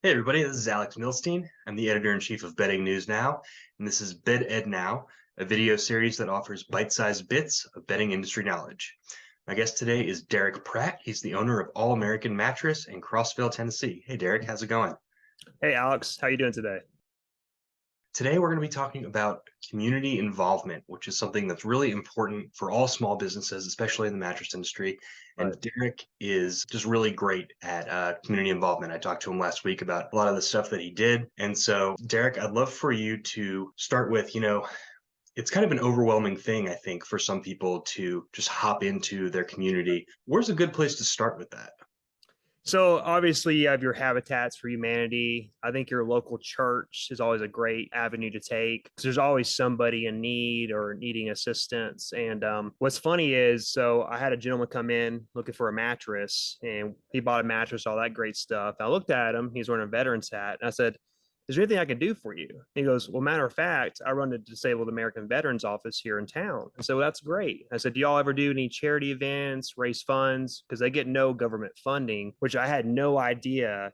Hey everybody, this is Alex Milstein. I'm the editor-in-chief of Betting News Now, and this is Bet Ed Now, a video series that offers bite-sized bits of betting industry knowledge. My guest today is Derrick Pratt. He's the owner of American Mattress in Crossville, Tennessee. Hey Derrick, how's it going? Hey Alex, how you doing today? Today we're going to be talking about community involvement, which is something that's really important for all small businesses, especially in the mattress industry. Right. And Derrick is just really great at community involvement. I talked to him last week about a lot of the stuff that he did. And so, Derrick, I'd love for you to start with, it's kind of an overwhelming thing, I think, for some people to just hop into their community. Where's a good place to start with that? So obviously you have your Habitats for Humanity. I think your local church is always a great avenue to take. There's always somebody in need or needing assistance. And what's funny is, so I had a gentleman come in looking for a mattress, and he bought a mattress, all that great stuff. I looked at him; he's wearing a veteran's hat, and I said, is there anything I can do for you? He goes, well, matter of fact, I run the Disabled American Veterans Office here in town. And so that's great. I said, do y'all ever do any charity events, raise funds? Because they get no government funding, which I had no idea,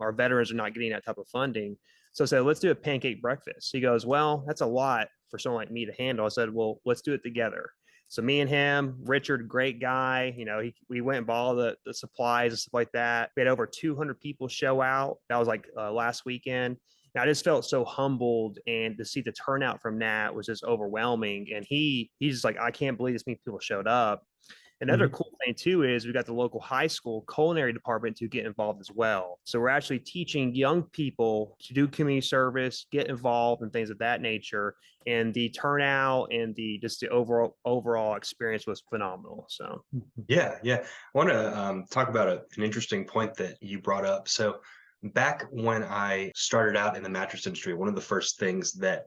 our veterans are not getting that type of funding. So I said, let's do a pancake breakfast. He goes, well, that's a lot for someone like me to handle. I said, well, let's do it together. So me and him, Richard, great guy. We went and bought all the supplies and stuff like that. We had over 200 people show out. That was like last weekend. And I just felt so humbled, and to see the turnout from that was just overwhelming. And he's just like, I can't believe this many people showed up. Another Mhm. cool thing too is we got the local high school culinary department to get involved as well. So we're actually teaching young people to do community service, get involved and things of that nature. And the turnout and the overall experience was phenomenal. So Yeah. I want to talk about an interesting point that you brought up. So, back when I started out in the mattress industry, one of the first things that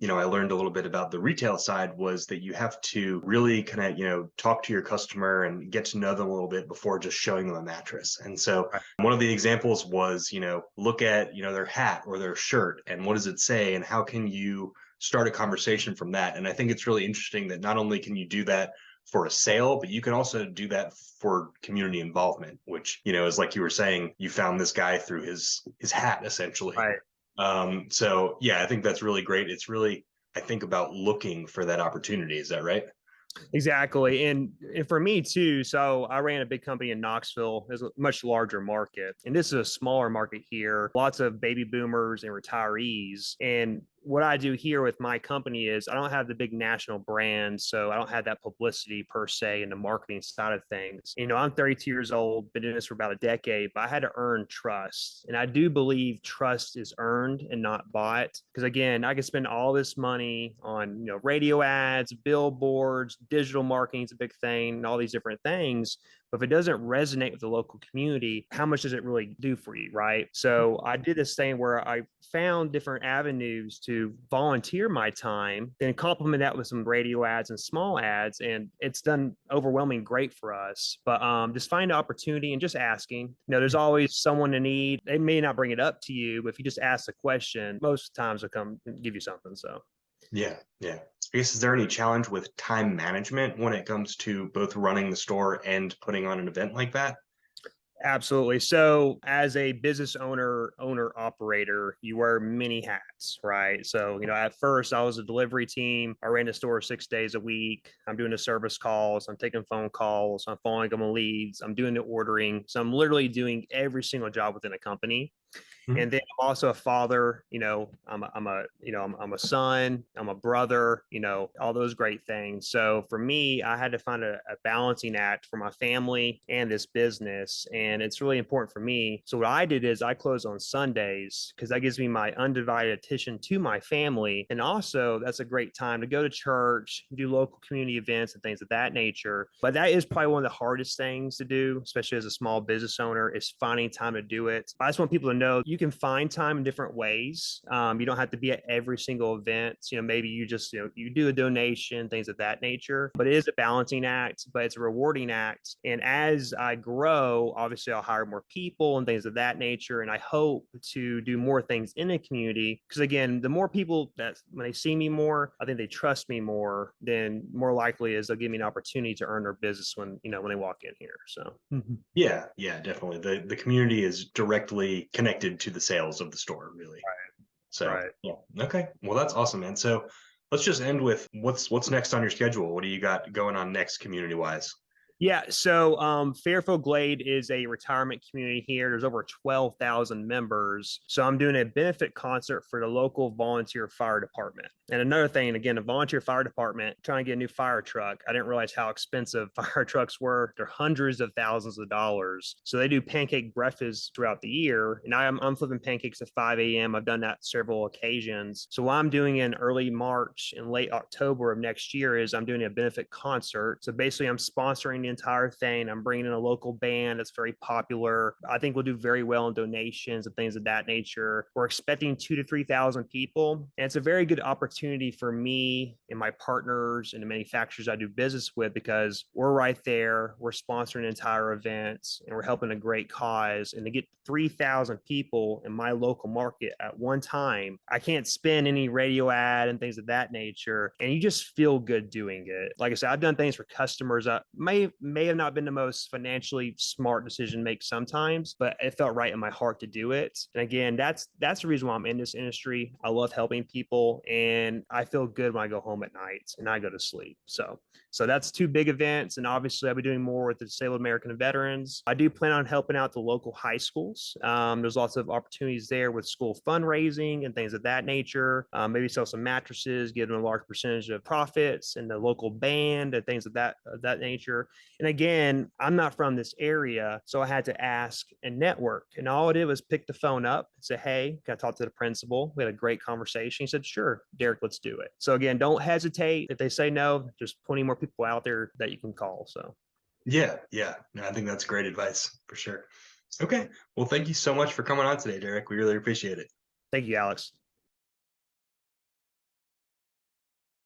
I learned a little bit about the retail side was that you have to really kind of, talk to your customer and get to know them a little bit before just showing them a mattress. And so, one of the examples was, look at, their hat or their shirt and what does it say and how can you start a conversation from that? And I think it's really interesting that not only can you do that for a sale, but you can also do that for community involvement, which, is like you were saying, you found this guy through his hat essentially. right. So yeah, I think that's really great. It's really, I think, about looking for that opportunity. Is that right? Exactly. And for me too, so I ran a big company in Knoxville. It's a much larger market. And this is a smaller market here. Lots of baby boomers and retirees. And what I do here with my company is I don't have the big national brands, so I don't have that publicity per se in the marketing side of things. I'm 32 years old, been doing this for about a decade, but I had to earn trust. And I do believe trust is earned and not bought. Because again, I could spend all this money on, radio ads, billboards, digital marketing is a big thing, and all these different things. But if it doesn't resonate with the local community, how much does it really do for you, right? So I did this thing where I found different avenues to volunteer my time, then complement that with some radio ads and small ads, and it's done overwhelming great for us. But just find an opportunity and just asking. There's always someone in need. They may not bring it up to you, but if you just ask a question, most times they'll come and give you something. So Yeah. I guess, is there any challenge with time management when it comes to both running the store and putting on an event like that? absolutely. So as a business owner operator, you wear many hats, right? So, at first I was a delivery team. I ran the store 6 days a week. I'm doing the service calls. I'm taking phone calls. I'm following up on leads. I'm doing the ordering. So I'm literally doing every single job within a company. Mhm. And then I'm also a father. I'm a son. I'm a brother. All those great things. So for me, I had to find a balancing act for my family and this business, and it's really important for me. So what I did is I close on Sundays because that gives me my undivided attention to my family, and also that's a great time to go to church, do local community events, and things of that nature. But that is probably one of the hardest things to do, especially as a small business owner, is finding time to do it. I just want people to know you can find time in different ways. You don't have to be at every single event. Maybe you just, you do a donation, things of that nature, but it is a balancing act, but it's a rewarding act. And as I grow, obviously I'll hire more people and things of that nature. And I hope to do more things in the community. Because again, the more people that when they see me more, I think they trust me more, then more likely is they'll give me an opportunity to earn their business when they walk in here. So Yeah, definitely. The community is directly connected connected to the sales of the store, really. So Right. yeah, okay. Well, that's awesome, man. So let's just end with what's next on your schedule. What do you got going on next, community wise? Yeah, so Fairfield Glade is a retirement community here. There's over 12,000 members. So I'm doing a benefit concert for the local volunteer fire department. And another thing, again, the volunteer fire department trying to get a new fire truck. I didn't realize how expensive fire trucks were. They're hundreds of thousands of dollars. So they do pancake breakfasts throughout the year. And I'm flipping pancakes at 5 a.m. I've done that several occasions. So what I'm doing in early March and late October of next year is I'm doing a benefit concert. So basically, I'm sponsoring the entire thing. I'm bringing in a local band that's very popular. I think we'll do very well in donations and things of that nature. We're expecting 2,000 to 3,000 people. And it's a very good opportunity for me and my partners and the manufacturers I do business with because we're right there. We're sponsoring entire events and we're helping a great cause. And to get 3,000 people in my local market at one time, I can't spend any radio ad and things of that nature. And you just feel good doing it. Like I said, I've done things for customers that may have not been the most financially smart decision to make sometimes, but it felt right in my heart to do it. And again, that's the reason why I'm in this industry. I love helping people, and I feel good when I go home at night and I go to sleep. So that's two big events, and obviously I'll be doing more with the disabled American veterans. I do plan on helping out the local high schools. There's lots of opportunities there with school fundraising and things of that nature. Maybe sell some mattresses, give them a large percentage of profits, and the local band and things of that nature. And again, I'm not from this area, so I had to ask and network. And all I did was pick the phone up and say, "Hey, can I talk to the principal?" We had a great conversation. He said, "Sure, Derrick, let's do it." So again, don't hesitate. If they say no, there's plenty more people out there that you can call. So Yeah, yeah. No, I think that's great advice for sure. Okay. Well, thank you so much for coming on today, Derek. We really appreciate it. thank you, Alex.